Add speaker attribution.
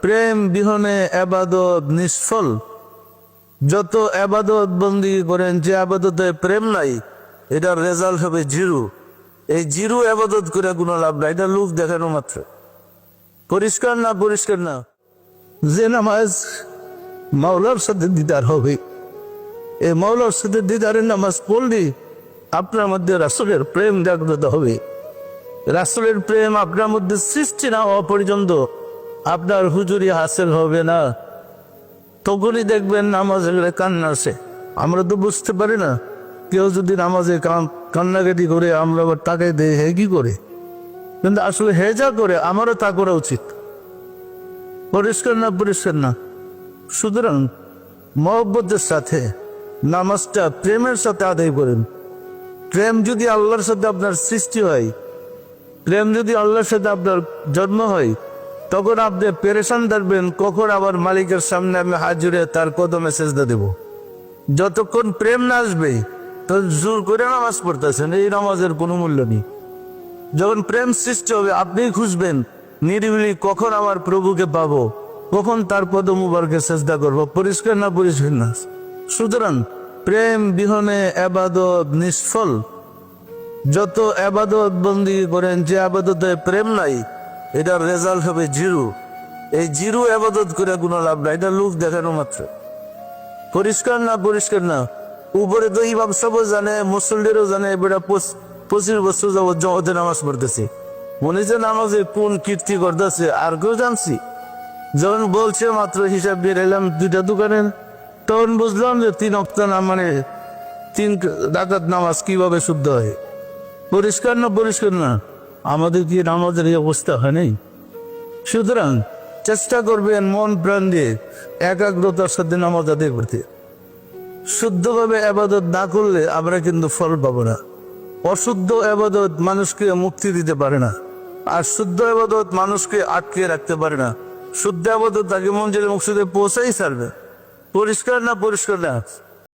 Speaker 1: প্রেম বিহনে আবাদত নিষ্ফল। যত আবাদত বন্দি করেন, যে আবাদতে প্রেম নাই, এটার রেজাল্ট হবে জিরো। এই জিরো আবাদত করে কোনো লাভ নাই, এটা লোক দেখানো মাত্র। পরিষ্কার না? পরিষ্কার না? যে নামাজ মাওলার সাথে দিদার হবে, এই মাওলার সাথে দিদারের নামাজ পড়লে আপনার মধ্যে রাসূলের প্রেম জাগ্রত হবে। রাসূলের প্রেম আপনার মধ্যে সৃষ্টি না হওয়া পর্যন্ত আপনার হুজুরি হাসিল হবে না। তখনই দেখবেন নামাজে কান্না আসে। আমরা তো বুঝতে পারি না, কেউ যদি নামাজে কান্নাকাটি করে আমরা আবার তাকে দেয়, হে কি করে? কিন্তু আসলে হে যা করে আমারও তা করা উচিত। পরিষ্কার না? পরিষ্কার না? সুতরাং মহব্বতের সাথে নামাজটা প্রেমের সাথে আদায় করেন। প্রেম যদি আল্লাহর সাথে আপনার সৃষ্টি হয়, প্রেম যদি আল্লাহর সাথে আপনার জন্ম হয়, তখন আপনি পেরেশান থাকবেন কখন আবার মালিকের সামনে আমি হাজিরে তার কদমে সেজদা দেব। যতক্ষণ প্রেম না আসবে তখন জোর করে নামাজ পড়তেছেন, এই নামাজের কোনো মূল্য নেই। যখন প্রেম সৃষ্টি হবে আপনি খুঁজবেন নিরিবিলি কখন আমার প্রভুকে পাবো, কখন তার পদ মুবারকে সেজদা করবো। পরিষ্কার না? পরিষ্কার না? সুতরাং প্রেম বিহনে আবাদত নিষ্ফল। যত আবাদত বন্দি করেন, যে আবাদতে প্রেম নাই, এটার রেজাল্ট হবে জিরো। এই জিরো আবাদত করে কোনো লাভ নাই, এটা লোক দেখানো মাত্র। পরিষ্কার না? পরিষ্কার না? উপরে তো ইমাম সাহেবও জানে, মুসল্লিরও জানে, এবারে 25 বছর যাবৎ জমাতে নামাজ পড়তেছে, মনে যে নামাজে কোন কীর্তি করতেছে আর কেউ জানছি। যখন বলছে মাত্র হিসাব বের এলাম 2টা দোকানে, তখন বুঝলাম যে 3 ওয়াক্ত মানে 3 রাকাত নামাজ কিভাবে শুদ্ধ হয়। পরিষ্কার না? পরিষ্কার না? আমাদের কি নামাজের এই অবস্থা হয় নাই? সুতরাং চেষ্টা করবেন মন প্রাণ দিয়ে একাগ্রতার সাথে নামাজ আদায় করতে। শুদ্ধভাবে আবাদত না করলে আমরা কিন্তু ফল পাবো না। অশুদ্ধ আবাদত মানুষকে মুক্তি দিতে পারে না, আর শুদ্ধ আবাদত মানুষকে আটকে রাখতে পারে না। শুদ্ধ আবাদত তাকে মঞ্জিলে মকসুদে পৌঁছাই ছাড়বে। পরিষ্কার না? পরিষ্কার না?